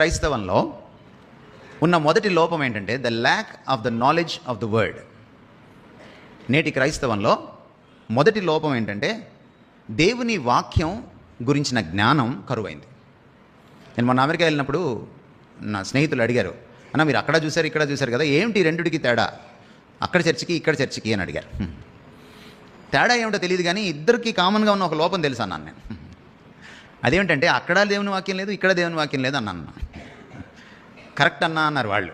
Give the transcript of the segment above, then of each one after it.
క్రైస్తవంలో ఉన్న మొదటి లోపం ఏంటంటే the lack of the knowledge of the word. నేటి క్రైస్తవంలో మొదటి లోపం ఏంటంటే దేవుని వాక్యం గురించిన జ్ఞానం కరువైంది. నేను మొన్న అమెరికా వెళ్ళినప్పుడు నా స్నేహితులు అడిగారు, అన్న మీరు అక్కడ చూశారు ఇక్కడ చూశారు కదా, ఏమిటి రెండిటికి తేడా, అక్కడ చర్చికి ఇక్కడ చర్చికి అని అడిగారు. తేడా ఏమిటో తెలియదు కానీ ఇద్దరికి కామన్గా ఉన్న ఒక లోపం తెలుసు అన్నాను నేను. అదేమిటంటే అక్కడ దేవుని వాక్యం లేదు ఇక్కడ దేవుని వాక్యం లేదు అన్నాను. కరెక్ట్ అన్నా అన్నారు వాళ్ళు.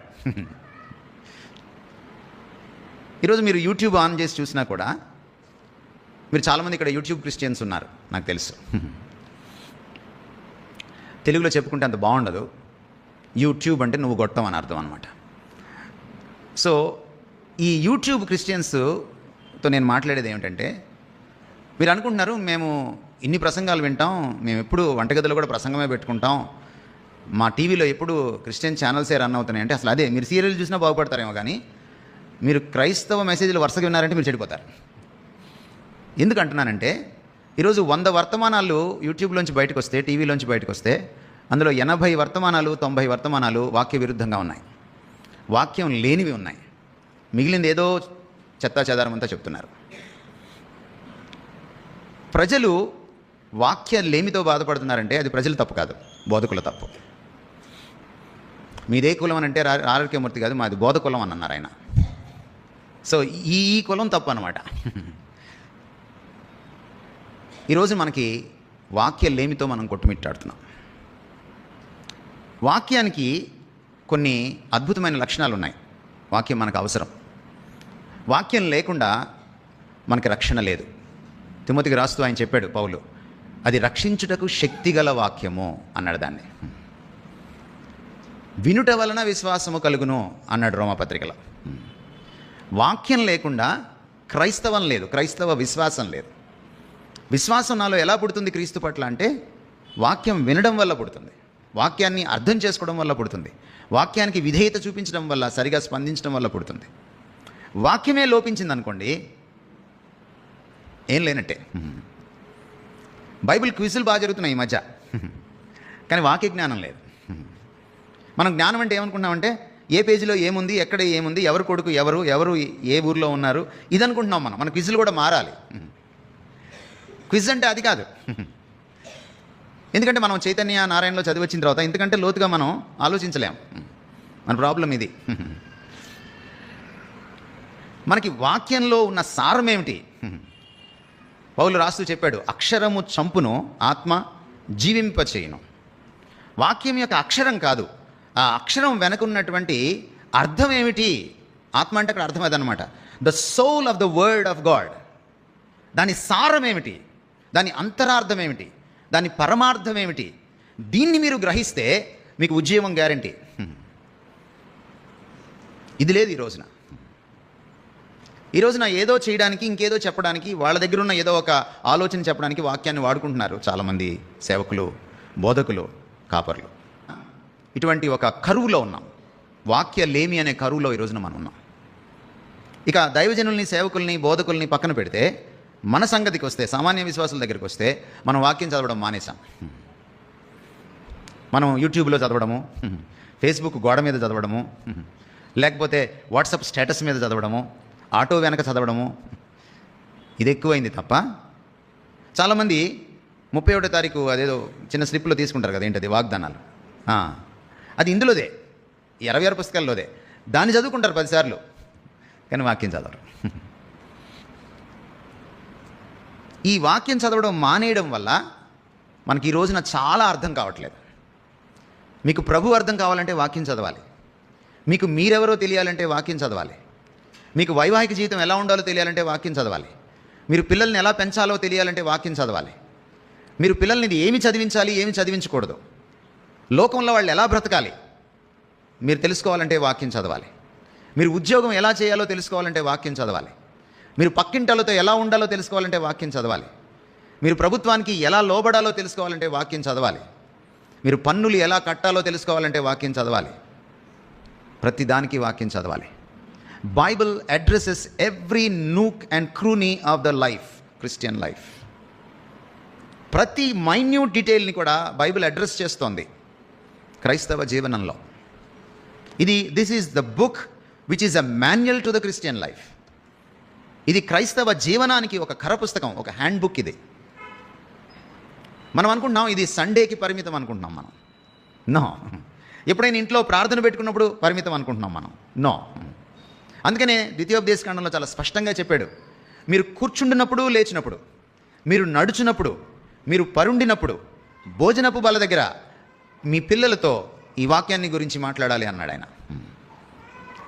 ఈరోజు మీరు యూట్యూబ్ ఆన్ చేసి చూసినా కూడా మీరు చాలామంది ఇక్కడ యూట్యూబ్ క్రిస్టియన్స్ ఉన్నారు నాకు తెలుసు. తెలుగులో చెప్పుకుంటే అంత బాగుండదు. యూట్యూబ్ అంటే నువ్వు గొట్టం అని అర్థం అనమాట. సో ఈ యూట్యూబ్ క్రిస్టియన్స్తో నేను మాట్లాడేది ఏమిటంటే, మీరు అనుకుంటున్నారు మేము ఇన్ని ప్రసంగాలు వింటాం, మేము ఎప్పుడు వంటగదిలో కూడా ప్రసంగమే పెట్టుకుంటాం, మా టీవీలో ఎప్పుడు క్రిస్టియన్ ఛానల్సే రన్ అవుతున్నాయి అంటే అసలు అదే మీరు సీరియల్ చూసినా బాగుపడతారేమో కానీ మీరు క్రైస్తవ మెసేజ్లు వరుసగా విన్నారంటే మీరు చెడిపోతారు. ఎందుకు అంటున్నానంటే ఈరోజు 100 వర్తమానాలు యూట్యూబ్లోంచి బయటకు వస్తే, టీవీలోంచి బయటకు వస్తే అందులో 80 వర్తమానాలు 90 వర్తమానాలు వాక్య విరుద్ధంగా ఉన్నాయి, వాక్యం లేనివి ఉన్నాయి, మిగిలింది ఏదో చెత్తా చెదారమంతా చెప్తున్నారు. ప్రజలు వాక్య లేమితో బాధపడుతున్నారంటే అది ప్రజలు తప్పు కాదు, బోధకుల తప్పు. మీదే కులం అని అంటే ఆరోగ్యమూర్తి కాదు, మాది బోధ కులం అని అన్నారు ఆయన. సో ఈ కులం తప్పు అన్నమాట. ఈరోజు మనకి వాక్య లేమితో మనం కొట్టుమిట్టాడుతున్నాం. వాక్యానికి కొన్ని అద్భుతమైన లక్షణాలు ఉన్నాయి. వాక్యం మనకు అవసరం. వాక్యం లేకుండా మనకి రక్షణ లేదు. తిమోతికి రాస్తూ ఆయన చెప్పాడు పౌలు, అది రక్షించుటకు శక్తిగల వాక్యము అన్నాడు దాన్ని. వినుట వలన విశ్వాసము కలుగును అన్నాడు రోమాపత్రికలో. వాక్యం లేకుండా క్రైస్తవం లేదు, క్రైస్తవ విశ్వాసం లేదు. విశ్వాసం నాలో ఎలా పుడుతుంది క్రీస్తు పట్ల అంటే వాక్యం వినడం వల్ల పుడుతుంది, వాక్యాన్ని అర్థం చేసుకోవడం వల్ల పుడుతుంది, వాక్యానికి విధేయత చూపించడం వల్ల, సరిగా స్పందించడం వల్ల పుడుతుంది. వాక్యమే లోపించింది అనుకోండి, ఏం లేనట్టే. బైబిల్ క్విజులు బాగా జరుగుతున్నాయి ఈ మధ్య, కానీ వాక్య జ్ఞానం లేదు. మనం జ్ఞానం అంటే ఏమనుకుంటున్నామంటే ఏ పేజీలో ఏముంది, ఎక్కడ ఏముంది, ఎవరు కొడుకు ఎవరు, ఎవరు ఏ ఊర్లో ఉన్నారు, ఇది అనుకుంటున్నాం మనం. మన క్విజులు కూడా మారాలి. క్విజ్ అంటే అది కాదు. ఎందుకంటే మనం చైతన్య నారాయణలో చదివి వచ్చిన తర్వాత ఇంతకంటే లోతుగా మనం ఆలోచించలేం. మన ప్రాబ్లం ఇది. మనకి వాక్యంలో ఉన్న సారం ఏమిటి? పౌలు రాస్తూ చెప్పాడు, అక్షరము చంపును, ఆత్మ జీవింపచేయును. వాక్యం యొక్క అక్షరం కాదు, ఆ అక్షరం వెనకున్నటువంటి అర్థం ఏమిటి? ఆత్మ అంటే అక్కడ అర్థం అదనమాట. The soul of the word of God. దాని సారం ఏమిటి, దాని అంతరార్థం ఏమిటి, దాని పరమార్థం ఏమిటి? దీన్ని మీరు గ్రహిస్తే మీకు ఉద్యోగం గ్యారంటీ. ఇది లేదు ఈ రోజున ఏదో చేయడానికి, ఇంకేదో చెప్పడానికి, వాళ్ళ దగ్గర ఉన్న ఏదో ఒక ఆలోచన చెప్పడానికి వాక్యాన్ని వాడుకుంటున్నారు చాలామంది సేవకులు, బోధకులు, కాపర్లు. ఇటువంటి ఒక కరువులో ఉన్నాం. వాక్య లేమి అనే కరువులో ఈ రోజున మనం ఉన్నాం. ఇక దైవజనుల్ని, సేవకుల్ని, బోధకుల్ని పక్కన పెడితే మన సంగతికి వస్తే, సామాన్య విశ్వాసుల దగ్గరికి వస్తే మనం వాక్యం చదవడం మానేసాం. మనం యూట్యూబ్లో చదవడము, ఫేస్బుక్ గోడ మీద చదవడము, లేకపోతే వాట్సాప్ స్టేటస్ మీద చదవడము, ఆటో వెనక చదవడము, ఇది ఎక్కువైంది తప్ప చాలామంది 31వ తారీఖు అదేదో చిన్న స్లిప్లో తీసుకుంటారు కదా, ఏంటది వాగ్దానాలు, అది ఇందులోదే, 26 పుస్తకాల్లోదే. దాన్ని చదువుకుంటారు 10 సార్లు, కానీ వాక్యం చదవరు. ఈ వాక్యం చదవడం మానేయడం వల్ల మనకి ఈ రోజున చాలా అర్థం కావట్లేదు. మీకు ప్రభు అర్థం కావాలంటే వాక్యం చదవాలి, మీకు మీరెవరో తెలియాలంటే వాక్యం చదవాలి, మీకు వైవాహిక జీవితం ఎలా ఉండాలో తెలియాలంటే వాక్యం చదవాలి, మీరు పిల్లల్ని ఎలా పెంచాలో తెలియాలంటే వాక్యం చదవాలి, మీరు పిల్లల్ని ఏమి చదివించాలి, ఏమి చదివించకూడదు, లోకంలో వాళ్ళు ఎలా బ్రతకాలి మీరు తెలుసుకోవాలంటే వాక్యం చదవాలి, మీరు ఉద్యోగం ఎలా చేయాలో తెలుసుకోవాలంటే వాక్యం చదవాలి, మీరు పక్కింటలతో ఎలా ఉండాలో తెలుసుకోవాలంటే వాక్యం చదవాలి, మీరు ప్రభుత్వానికి ఎలా లోబడాలో తెలుసుకోవాలంటే వాక్యం చదవాలి, మీరు పన్నులు ఎలా కట్టాలో తెలుసుకోవాలంటే వాక్యం చదవాలి. ప్రతిదానికి వాక్యం చదవాలి. Bible addresses every nook and cranny of the life, Christian life. ప్రతి మైన్యూట్ డీటెయిల్ని కూడా బైబిల్ అడ్రస్ చేస్తోంది. క్రైస్తవ జీవనంలో. This is the book which is a manual to the Christian life. ఇది క్రైస్తవ జీవనానికి ఒక కరపుస్తకం, ఒక హ్యాండ్ బుక్. ఇది మనం అనుకుంటున్నాం ఇది సండేకి పరిమితం అనుకుంటున్నాం మనం. నో. ఎప్పుడైనా ఇంట్లో ప్రార్థన పెట్టుకున్నప్పుడు పరిమితం అనుకుంటున్నాం మనం. నో. అందుకనే ద్వితీయోపదేశకాండంలో చాలా స్పష్టంగా చెప్పాడు, మీరు కూర్చుండినప్పుడు, లేచినప్పుడు, మీరు నడుచున్నప్పుడు, మీరు పరుండినప్పుడు, భోజనపు బల్ల దగ్గర మీ పిల్లలతో ఈ వాక్యాన్ని గురించి మాట్లాడాలి అన్నాడు ఆయన.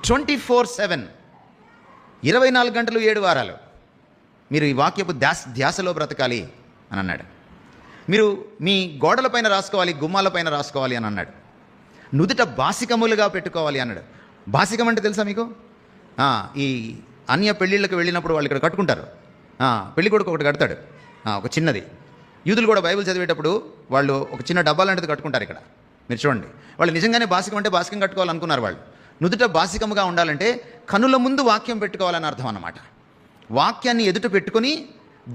24/7, 24 గంటలు 7 వారాలు మీరు ఈ వాక్యపు ధ్యాసలో బ్రతకాలి అని అన్నాడు. మీరు మీ గోడలపైన రాసుకోవాలి, గుమ్మాలపైన రాసుకోవాలి అని అన్నాడు. నుదుట బాసికములుగా పెట్టుకోవాలి అన్నాడు. బాసికం అంటే తెలుసా మీకు? ఈ అన్య పెళ్ళిళ్ళకి వెళ్ళినప్పుడు వాళ్ళు ఇక్కడ కట్టుకుంటారు. పెళ్లి కొడుకు ఒకటి కడతాడు, ఒక చిన్నది. యూదులు కూడా బైబిల్ చదివేటప్పుడు వాళ్ళు ఒక చిన్న డబ్బా లాంటిది కట్టుకుంటారు. ఇక్కడ మీరు చూడండి, వాళ్ళు నిజంగానే బాసికం అంటే బాసికం కట్టుకోవాలనుకున్నారు వాళ్ళు. నుదుట బాసికముగా ఉండాలంటే కనుల ముందు వాక్యం పెట్టుకోవాలని అర్థం అన్నమాట. వాక్యాన్ని ఎదుట పెట్టుకొని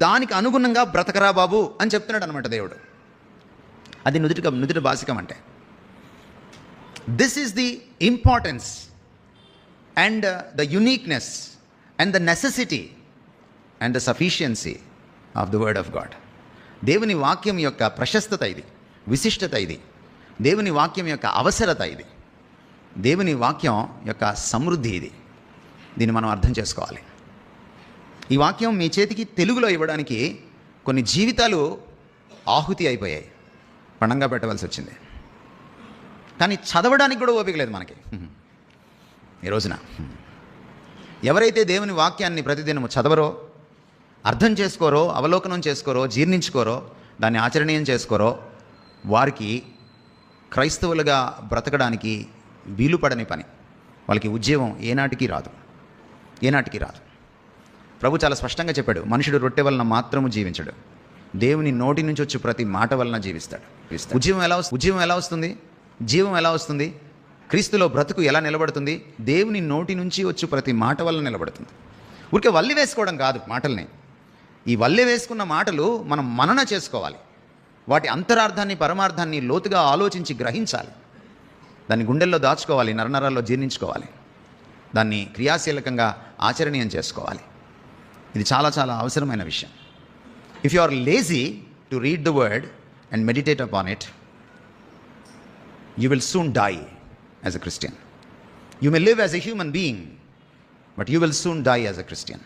దానికి అనుగుణంగా బ్రతకరా బాబు అని చెప్తున్నాడు అనమాట దేవుడు. అది నుదుట బాసికం అంటే. This is the importance and the uniqueness and the necessity and the sufficiency of the word of God. దేవుని వాక్యం యొక్క ప్రశస్తత ఇది, విశిష్టత ఇది, దేవుని వాక్యం యొక్క అవసరత ఇది, దేవుని వాక్యం యొక్క సమృద్ధి ఇది. దీన్ని మనం అర్థం చేసుకోవాలి. ఈ వాక్యం మీ చేతికి తెలుగులో ఇవ్వడానికి కొన్ని జీవితాలు ఆహుతి అయిపోయాయి, పణంగా పెట్టవలసి వచ్చింది. కానీ చదవడానికి కూడా ఓపిక లేదు మనకి ఈ రోజున. ఎవరైతే దేవుని వాక్యాన్ని ప్రతిదినము చదవరో, అర్థం చేసుకోరో, అవలోకనం చేసుకోరో, జీర్ణించుకోరో, దాన్ని ఆచరణీయం చేసుకోరో, వారికి క్రైస్తవులుగా బ్రతకడానికి వీలుపడని పని. వాళ్ళకి ఉద్యోగం ఏనాటికి రాదు. ప్రభు చాలా స్పష్టంగా చెప్పాడు, మనుషుడు రొట్టె వలన మాత్రము జీవించడు, దేవుని నోటి నుంచి వచ్చి ప్రతి మాట వలన జీవిస్తాడు. ఉద్యమం ఎలా వస్తుంది? జీవం ఎలా వస్తుంది? క్రీస్తులో బ్రతుకు ఎలా నిలబడుతుంది? దేవుని నోటి నుంచి వచ్చి ప్రతి మాట వలన నిలబడుతుంది. ఊరికే వల్లి వేసుకోవడం కాదు మాటల్ని. ఈ వల్లి వేసుకున్న మాటలు మనం మనన చేసుకోవాలి. వాటి అంతరార్థాన్ని, పరమార్థాన్ని లోతుగా ఆలోచించి గ్రహించాలి. దాన్ని గుండెల్లో దాచుకోవాలి, నరనరాల్లో జీర్ణించుకోవాలి, దాన్ని క్రియాశీలకంగా ఆచరణీయం చేసుకోవాలి. ఇది చాలా చాలా అవసరమైన విషయం. If you are lazy to read the word and meditate upon it, you will soon die as a Christian. You may live as a human being, but you will soon die as a Christian.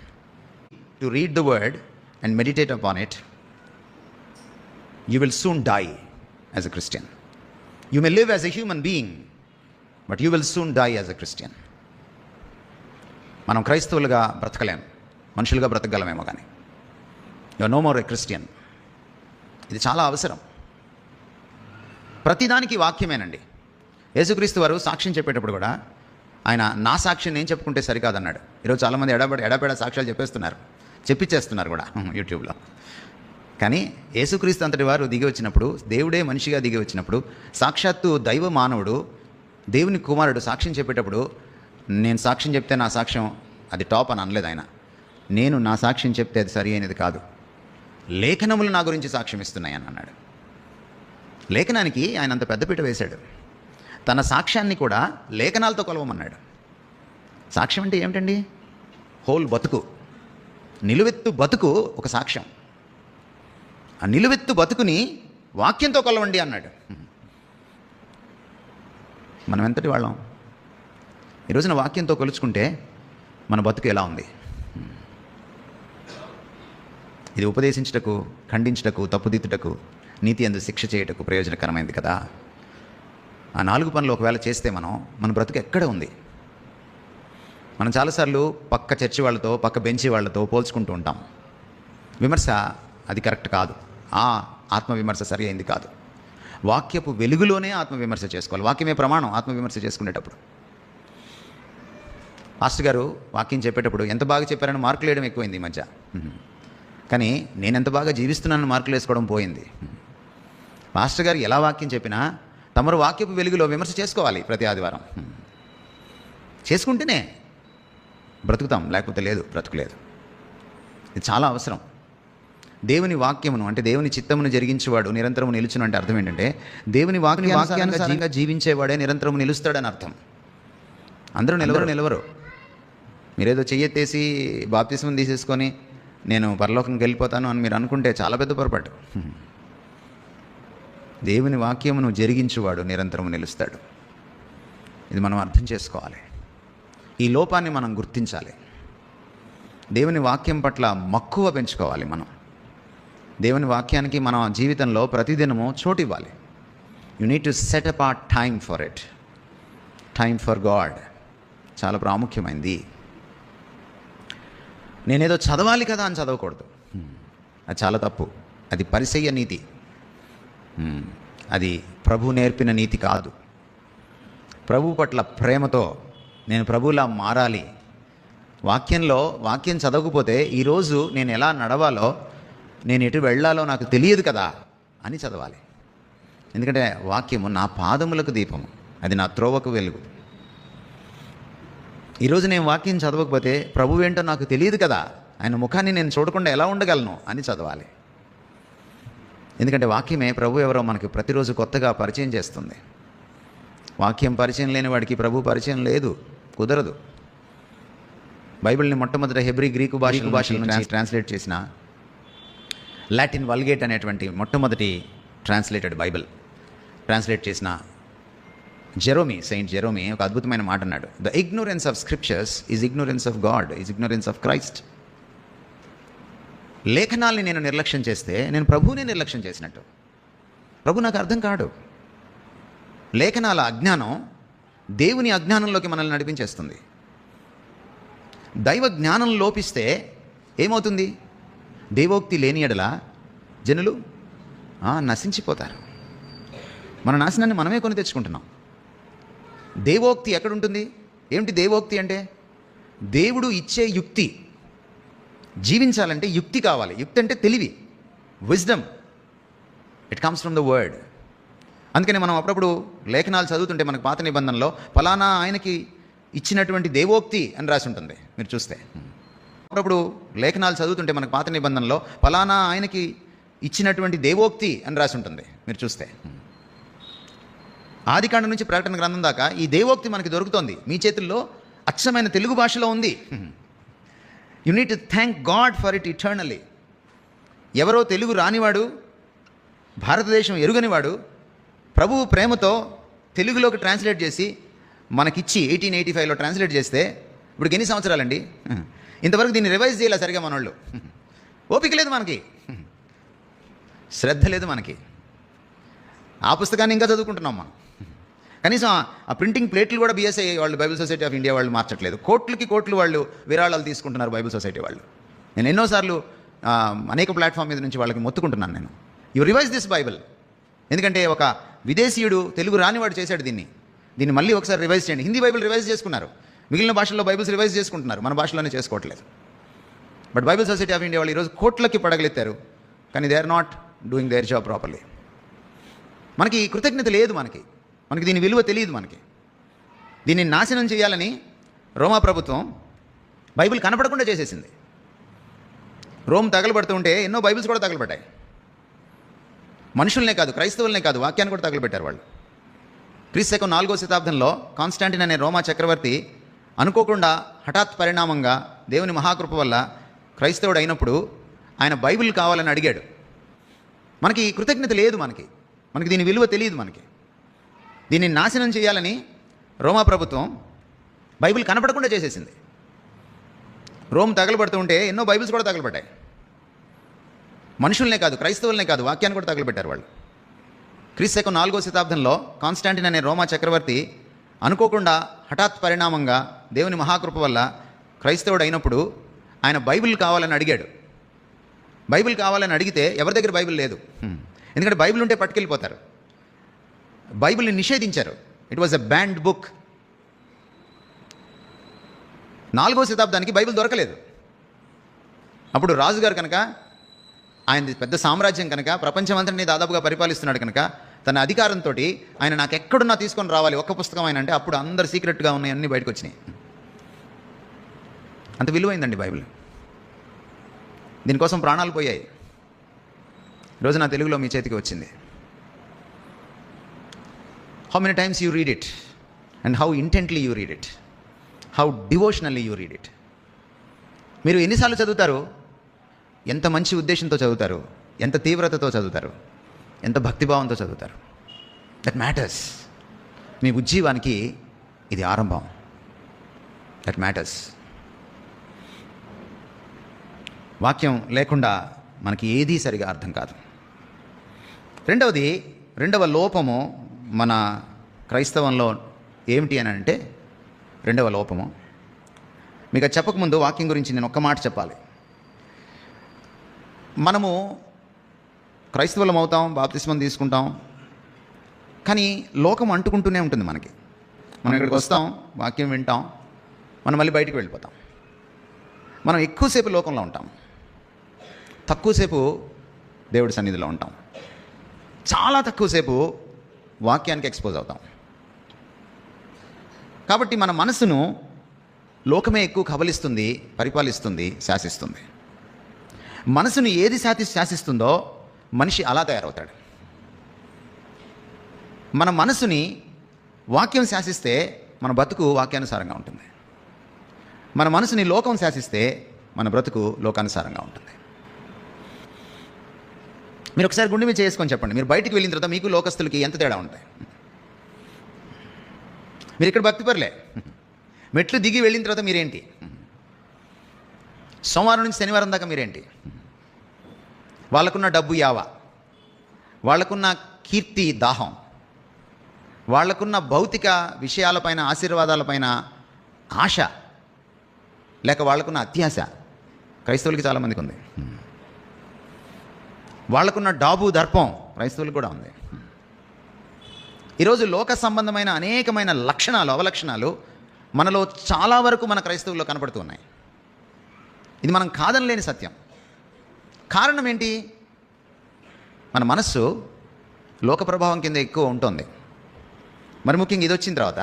To read the word and meditate upon it, you will soon die as a Christian. You may live as a human being, but you will soon die as a Christian. మనం క్రైస్తవులుగా బ్రతకలేం, మనుషులుగా బ్రతకగలమేమో కానీ you are no more a Christian. ఇది చాలా అవసరం. ప్రతిదానికి వాక్యమేనండి. యేసుక్రీస్తు వారు సాక్ష్యం చెప్పేటప్పుడు కూడా ఆయన నా సాక్ష్యం నేను చెప్పుకుంటే సరికాదన్నాడు. ఈరోజు చాలామంది ఎడబెడ సాక్ష్యాలు చెప్పించేస్తున్నారు కూడా యూట్యూబ్లో. కానీ యేసుక్రీస్తు అంతటి వారు దిగి వచ్చినప్పుడు, దేవుడే మనిషిగా దిగి వచ్చినప్పుడు, సాక్షాత్తు దైవ మానవుడు, దేవుని కుమారుడు సాక్ష్యం చెప్పేటప్పుడు, నేను సాక్ష్యం చెప్తే నా సాక్ష్యం అది టాప్ అని అనలేదు ఆయన. నేను నా సాక్ష్యం చెప్తే అది సరి అయినది కాదు, లేఖనములు నా గురించి సాక్ష్యం ఇస్తున్నాయి అని అన్నాడు. లేఖనానికి ఆయన అంత పెద్దపీట వేశాడు. తన సాక్ష్యాన్ని కూడా లేఖనాలతో కొలవమన్నాడు. సాక్ష్యం అంటే ఏమిటండి? హోల్ బతుకు, నిలువెత్తు బతుకు ఒక సాక్ష్యం. ఆ నిలువెత్తు బతుకుని వాక్యంతో కొలవండి అన్నాడు. మనం ఎంతటి వాళ్ళం? ఈ రోజున వాక్యంతో కొలుచుకుంటే మన బతుకు ఎలా ఉంది? ఇది ఉపదేశించుటకు, ఖండించుటకు, తప్పుదిద్దుటకు, నీతి యందు శిక్ష చేయుటకు ప్రయోజనకరమైంది కదా. ఆ 4 పనులు ఒకవేళ చేస్తే మన బ్రతుకు ఎక్కడ ఉంది? మనం చాలాసార్లు పక్క చర్చి వాళ్ళతో, పక్క బెంచి వాళ్ళతో పోల్చుకుంటూ ఉంటాం. విమర్శ అది కరెక్ట్ కాదు. ఆత్మవిమర్శ సరి అయింది కాదు. వాక్యపు వెలుగులోనే ఆత్మవిమర్శ చేసుకోవాలి. వాక్యమే ప్రమాణం ఆత్మవిమర్శ చేసుకునేటప్పుడు. పాస్టర్ గారు వాక్యం చెప్పేటప్పుడు ఎంత బాగా చెప్పారని మార్కులు వేయడం ఎక్కువైంది ఈ మధ్య. కానీ నేను ఎంత బాగా జీవిస్తున్నానని మార్కులు వేసుకోవడం పోయింది. పాస్టర్ గారు ఎలా వాక్యం చెప్పినా తమరు వాక్యపు వెలుగులో విమర్శ చేసుకోవాలి ప్రతి ఆదివారం. చేసుకుంటేనే బ్రతుకుతాం, లేకపోతే లేదు, బ్రతుకులేదు. ఇది చాలా అవసరం. దేవుని వాక్యమును అంటే దేవుని చిత్తమును జరిగించేవాడు నిరంతరము నిలుచును అంటే అర్థం ఏంటంటే దేవుని వాక్యానుసారంగా జీవించేవాడే నిరంతరము నిలుస్తాడని అర్థం. అందరూ నిలవరు. మీరేదో చెయ్యెత్తేసి బాప్తిస్మం తీసేసుకొని నేను పరలోకంకి వెళ్ళిపోతాను అని మీరు అనుకుంటే చాలా పెద్ద పొరపాటు. దేవుని వాక్యమును జరిగించువాడు నిరంతరము నిలుస్తాడు. ఇది మనం అర్థం చేసుకోవాలి. ఈ లోపాన్ని మనం గుర్తించాలి. దేవుని వాక్యం పట్ల మక్కువ పెంచుకోవాలి. మనం దేవుని వాక్యానికి మన జీవితంలో ప్రతిదినము చోటు ఇవ్వాలి. You need to set up or time for it. Time for God చాలా ప్రాముఖ్యమైంది. నేనేదో చదవాలి కదా అని చదవకూడదు. అది చాలా తప్పు. అది పరిసయ్య నీతి. అది ప్రభు నేర్పిన నీతి కాదు. ప్రభు పట్ల ప్రేమతో నేను ప్రభువులా మారాలి. వాక్యం చదవకపోతే ఈరోజు నేను ఎలా నడవాలో, నేను ఎటు వెళ్ళాలో నాకు తెలియదు కదా అని చదవాలి. ఎందుకంటే వాక్యము నా పాదములకు దీపము, అది నా త్రోవకు వెలుగు. ఈరోజు నేను వాక్యం చదవకపోతే ప్రభు ఏంటో నాకు తెలియదు కదా, ఆయన ముఖాన్ని నేను చూడకుండా ఎలా ఉండగలను అని చదవాలి. ఎందుకంటే వాక్యమే ప్రభు ఎవరో మనకి ప్రతిరోజు కొత్తగా పరిచయం చేస్తుంది. వాక్యం పరిచయం లేని వాడికి ప్రభు పరిచయం లేదు, కుదరదు. బైబిల్ని మొట్టమొదట హెబ్రీ గ్రీకు భాష నుంచి ట్రాన్స్లేట్ చేసిన లాటిన్ వల్గేట్ అనేటువంటి మొట్టమొదటి ట్రాన్స్లేటెడ్ బైబిల్ ట్రాన్స్లేట్ చేసిన సెయింట్ జెరోమీ ఒక అద్భుతమైన మాట అన్నాడు. The ignorance of scriptures is ignorance of God, is ignorance of Christ. లేఖనాల్ని నేను నిర్లక్ష్యం చేస్తే నేను ప్రభువునే నిర్లక్ష్యం చేసినట్టు. ప్రభు నాకు అర్థం కాడు. లేఖనాల అజ్ఞానం దేవుని అజ్ఞానంలోకి మనల్ని నడిపించేస్తుంది. దైవ జ్ఞానం లోపిస్తే ఏమవుతుంది? దేవోక్తి లేని ఎడల జనులు నశించిపోతారు. మన నాశనాన్ని మనమే కొని తెచ్చుకుంటున్నాం. దేవోక్తి ఎక్కడుంటుంది? ఏమిటి దేవోక్తి అంటే? దేవుడు ఇచ్చే యుక్తి. జీవించాలంటే యుక్తి కావాలి. యుక్తి అంటే తెలివి, wisdom. It comes from the word. అందుకని మనం అప్పుడప్పుడు లేఖనాలు చదువుతుంటే మనకు పాత నిబంధనలో ఫలానా ఆయనకి ఇచ్చినటువంటి దేవోక్తి అని రాసి ఉంటుంది. మీరు చూస్తే అప్పుడప్పుడు లేఖనాలు చదువుతుంటే మనకు పాత నిబంధనలో ఫలానా ఆయనకి ఇచ్చినటువంటి దేవోక్తి అని రాసి ఉంటుంది. మీరు చూస్తే ఆదికాండం నుంచి ప్రకటన గ్రంథం దాకా ఈ దేవోక్తి మనకి దొరుకుతోంది. మీ చేతుల్లో అచ్చమైన తెలుగు భాషలో ఉంది. You need to thank God for it eternally. ఎవరో తెలుగు రానివాడు, భారతదేశం ఎరుగనివాడు ప్రభువు ప్రేమతో తెలుగులోకి ట్రాన్స్లేట్ చేసి మనకిచ్చి 1885లో ట్రాన్స్లేట్ చేస్తే ఇప్పుడు ఎన్ని సంవత్సరాలండి? ఇంతవరకు దీన్ని రివైజ్ చేయాలి సరిగా మనోళ్ళు. ఓపిక లేదు మనకి, శ్రద్ధ లేదు మనకి. ఆ పుస్తకాన్ని ఇంకా చదువుకుంటున్నాం మనం. కనీసం ఆ ప్రింటింగ్ ప్లేట్లు కూడా బిఎస్ఐ వాళ్ళు, బైబిల్ సొసైటీ ఆఫ్ ఇండియా వాళ్ళు మార్చట్లేదు. కోట్లు వాళ్ళు విరాళాలు తీసుకుంటున్నారు బైబిల్ సొసైటీ వాళ్ళు. నేను ఎన్నోసార్లు అనేక ప్లాట్ఫామ్ మీద నుంచి వాళ్ళకి మొత్తుకుంటున్నాను. నేను యు రివైజ్ దిస్ బైబిల్. ఎందుకంటే ఒక విదేశీయుడు తెలుగు రానివాడు చేశాడు దీన్ని మళ్ళీ ఒకసారి రివైజ్ చేయండి. హిందీ బైబిల్ రివైజ్ చేసుకున్నారు, మిగిలిన భాషల్లో బైబిల్స్ రివైజ్ చేసుకుంటున్నారు, మన భాషలోనే చేసుకోవట్లేదు. But Bible Society of India వాళ్ళు ఈరోజు కోట్లకి పడగలెత్తారు, కానీ they are not doing their job properly. మనకి కృతజ్ఞత లేదు, మనకి దీని విలువ తెలియదు. దీన్ని నాశనం చేయాలని రోమా ప్రభుత్వం బైబిల్ కనపడకుండా చేసేసింది. రోమ్ తగలబడుతుంటే ఎన్నో బైబిల్స్ కూడా తగలబడ్డాయి. మనుషులనే కాదు, క్రైస్తవులనే కాదు, వాక్యాన్ని కూడా తగలబెట్టారు వాళ్ళు. క్రీస్తు 4వ శతాబ్దంలో కాన్స్టాంటిన్ అనే రోమా చక్రవర్తి అనుకోకుండా హఠాత్ పరిణామంగా దేవుని మహాకృప వల్ల క్రైస్తవుడు అయినప్పుడు ఆయన బైబిల్ కావాలని అడిగాడు. మనకి కృతజ్ఞత లేదు, మనకి దీని విలువ తెలియదు. దీన్ని నాశనం చేయాలని రోమా ప్రభుత్వం బైబిల్ కనపడకుండా చేసేసింది. రోమ్ తగలబడుతుంటే ఎన్నో బైబిల్స్ కూడా తగలబడ్డాయి. మనుషులనే కాదు, క్రైస్తవులనే కాదు, వాక్యాన్ని కూడా తగలబెట్టారు వాళ్ళు. క్రీస్తు 4వ శతాబ్దంలో కాన్స్టాంటిన్ అనే రోమా చక్రవర్తి అనుకోకుండా హఠాత్ పరిణామంగా దేవుని మహాకృప వల్ల క్రైస్తవుడు అయినప్పుడు ఆయన బైబిల్ కావాలని అడిగాడు. బైబిల్ కావాలని అడిగితే ఎవరి దగ్గర బైబిల్ లేదు. ఎందుకంటే బైబిల్ ఉంటే పట్టుకెళ్ళిపోతారు. బైబిల్ని నిషేధించారు. It was a banned book. 4వ శతాబ్దానికి బైబిల్ దొరకలేదు. అప్పుడు రాజుగారు కనుక, ఆయన పెద్ద సామ్రాజ్యం కనుక, ప్రపంచమంతటిని దాదాపుగా పరిపాలిస్తున్నాడు కనుక, తన అధికారంతో ఆయన నాకు ఎక్కడున్నా తీసుకొని రావాలి ఒక్క పుస్తకం ఆయన అంటే, అప్పుడు అందరు సీక్రెట్గా ఉన్నాయన్నీ బయటకు వచ్చినాయి. అంత విలువైందండి బైబిల్. దీనికోసం ప్రాణాలు పోయాయి. ఈరోజు నా తెలుగులో మీ చేతికి వచ్చింది. How many times you read it and how intently you read it, how devotionally you read it. మీరు ఎన్నిసార్లు చదువుతారు, ఎంత మంచి ఉద్దేశంతో చదువుతారు, ఎంత తీవ్రతతో చదువుతారు, ఎంత భక్తిభావంతో చదువుతారు. That matters. మీ ఉజ్జీవానికి ఇది ఆరంభం. That matters. వాక్యం లేకుండా మనకి ఏదీ సరిగా అర్థం కాదు. రెండవ లోపము మన క్రైస్తవంలో ఏమిటి అని అంటే, రెండవ లోపము మీకు అది చెప్పకముందు వాక్యం గురించి నేను ఒక్క మాట చెప్పాలి. మనము క్రైస్తవులం అవుతాం, బాప్తిస్మం తీసుకుంటాం, కానీ లోకం అంటుకుంటూనే ఉంటుంది మనకి. మనం ఇక్కడికి వస్తాం, వాక్యం వింటాం, మనం మళ్ళీ బయటికి వెళ్ళిపోతాం. మనం ఎక్కువసేపు లోకంలో ఉంటాం, తక్కువసేపు దేవుడి సన్నిధిలో ఉంటాం. చాలా తక్కువసేపు వాక్యానికి ఎక్స్పోజ్ అవుతాం. కాబట్టి మన మనసును లోకమే ఎక్కువ కబలిస్తుంది, పరిపాలిస్తుంది, శాసిస్తుంది. మనసును ఏది శాసిస్తుందో మనిషి అలా తయారవుతాడు. మన మనసుని వాక్యం శాసిస్తే మన బ్రతుకు వాక్యానుసారంగా ఉంటుంది. మన మనసుని లోకం శాసిస్తే మన బ్రతుకు లోకానుసారంగా ఉంటుంది. మీరు ఒకసారి గుండె మీద చేసుకొని చెప్పండి, మీరు బయటికి వెళ్ళిన తర్వాత మీకు లోకస్తులకి ఎంత తేడా ఉంటాయి? మీరు ఇక్కడ భక్తిపరులే, మెట్లు దిగి వెళ్ళిన తర్వాత మీరేంటి? సోమవారం నుంచి శనివారం దాకా మీరేంటి? వాళ్ళకున్న డబ్బు యావ, వాళ్ళకున్న కీర్తి దాహం, వాళ్ళకున్న భౌతిక విషయాలపైన, ఆశీర్వాదాలపైన ఆశ, లేక వాళ్ళకున్న అత్యాశ క్రైస్తవులకి చాలామందికి ఉంది. వాళ్ళకున్న డాబు దర్పం క్రైస్తవులకు కూడా ఉంది. ఈరోజు లోక సంబంధమైన అనేకమైన లక్షణాలు, అవలక్షణాలు మనలో చాలా వరకు మన క్రైస్తవుల్లో కనపడుతూ ఉన్నాయి. ఇది మనం కాదనలేని సత్యం. కారణం ఏంటి? మన మనస్సు లోక ప్రభావం కింద ఎక్కువ ఉంటుంది. మరి ముఖ్యంగా ఇది వచ్చిన తర్వాత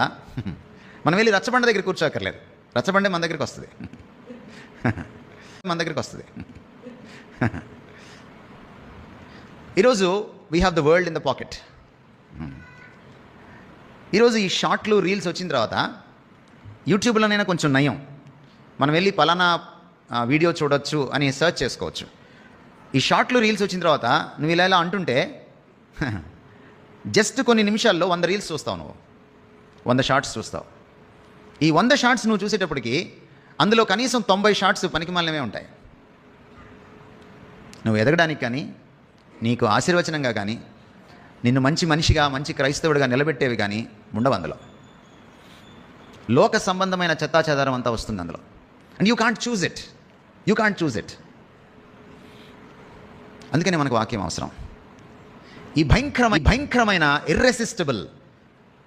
మనం వెళ్ళి రచ్చబండ దగ్గర కూర్చోక్కర్లేదు, రచ్చబండే మన దగ్గరికి వస్తుంది, మన దగ్గరికి వస్తుంది. ఈరోజు we have the world in the pocket. ఈరోజు ఈ షార్ట్లు, రీల్స్ వచ్చిన తర్వాత యూట్యూబ్లోనైనా కొంచెం నయం, మనం వెళ్ళి పలానా వీడియో చూడొచ్చు అని సెర్చ్ చేసుకోవచ్చు. ఈ షార్ట్లు, రీల్స్ వచ్చిన తర్వాత నువ్వు ఇలా అంటుంటే జస్ట్ కొన్ని నిమిషాల్లో 100 రీల్స్ చూస్తావు, నువ్వు 100 షార్ట్స్ చూస్తావు. ఈ 100 షార్ట్స్ నువ్వు చూసేటప్పటికి అందులో కనీసం 90 షార్ట్స్ పనికిమాలినవే ఉంటాయి. నువ్వు ఎదగడానికి కానీ, నీకు ఆశీర్వచనంగా కానీ, నిన్ను మంచి మనిషిగా, మంచి క్రైస్తవుడిగా నిలబెట్టేవి కానీ ఉండవు అందులో. లోక సంబంధమైన చెత్తాచెదారం అంతా వస్తుంది అందులో. And you can't choose it. అందుకనే మనకు వాక్యం అవసరం. ఈ భయంకరమైన irresistible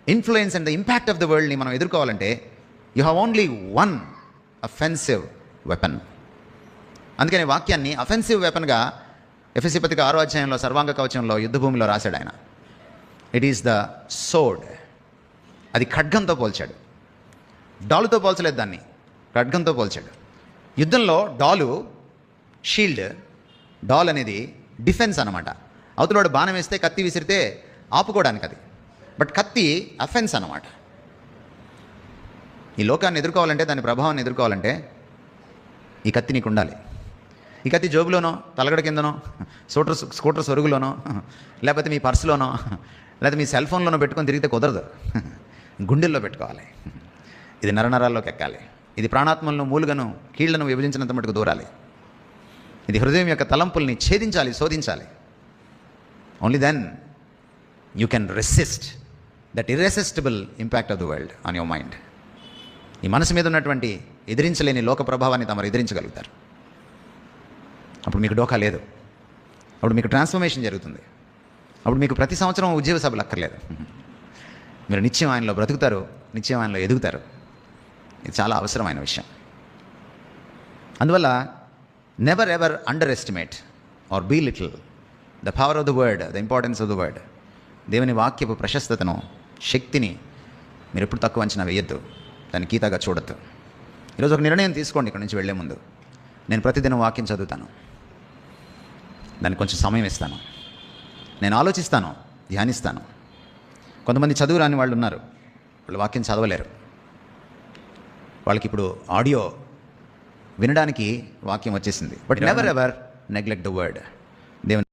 influence and the impact of the వరల్డ్ని మనం ఎదుర్కోవాలంటే you have only one offensive weapon. అందుకని వాక్యాన్ని అఫెన్సివ్ వెపన్గా ఎఫెసీ పత్రిక 6వ అధ్యాయంలో సర్వాంగ కవచంలో యుద్ధభూమిలో రాశాడు ఆయన. It is the సోడ్. అది ఖడ్గంతో పోల్చాడు, డాలుతో పోల్చలేదు దాన్ని, ఖడ్గంతో పోల్చాడు. యుద్ధంలో డాలు షీల్డ్, డాల్ అనేది డిఫెన్స్ అనమాట. అవతలవాడు బాణం వేస్తే, కత్తి విసిరితే ఆపుకోవడానికి అది, బట్ కత్తి అఫెన్స్ అనమాట. ఈ లోకాన్ని ఎదుర్కోవాలంటే, దాని ప్రభావాన్ని ఎదుర్కోవాలంటే ఈ కత్తి నీకు ఉండాలి. ఈ కత్తి జోబులోనో, తలగడ కిందనో, స్కూటర్ సొరుగులోనో, లేకపోతే మీ పర్సులోనో, లేకపోతే మీ సెల్ ఫోన్లోనో పెట్టుకొని తిరిగితే కుదరదు. గుండెల్లో పెట్టుకోవాలి. ఇది నరనరాల్లోకి ఎక్కాలి. ఇది ప్రాణాత్మలను, మూలుగను, కీళ్లను విభజించినంత మటుకు దూరాలి. ఇది హృదయం యొక్క తలంపుల్ని ఛేదించాలి, శోధించాలి. Only then you can resist that irresistible impact of the world on your mind. ఈ మనసు మీద ఉన్నటువంటి ఎదిరించలేని లోక ప్రభావాన్ని తమరు ఎదిరించగలుగుతారు. అప్పుడు మీకు డోకా లేదు, అప్పుడు మీకు ట్రాన్స్ఫర్మేషన్ జరుగుతుంది, అప్పుడు మీకు ప్రతి సంవత్సరం ఉద్యోగ సభలు అక్కర్లేదు. మీరు నిత్యం ఆయనలో బ్రతుకుతారు, నిత్యం ఆయనలో ఎదుగుతారు. ఇది చాలా అవసరమైన విషయం. అందువల్ల never ever underestimate or belittle the power of the word, the importance of the word. దేవుని వాక్యపు ప్రశస్తతను, శక్తిని మీరు ఎప్పుడు తక్కువ అంచనా వేయొద్దు, దాన్ని గీతగా చూడొద్దు. ఈరోజు ఒక నిర్ణయం తీసుకోండి. ఇక్కడ నుంచి వెళ్ళే ముందు, నేను ప్రతిదినం వాక్యం చదువుతాను, దానికి కొంచెం సమయం ఇస్తాను. నేను ఆలోచిస్తాను, ధ్యానిస్తాను. కొంతమంది చదువు రాని వాళ్ళు ఉన్నారు, వాళ్ళు వాక్యం చదవలేరు. వాళ్ళకి ఇప్పుడు ఆడియో వినడానికి వాక్యం వచ్చేసింది. But never ever neglect the word. దేవుని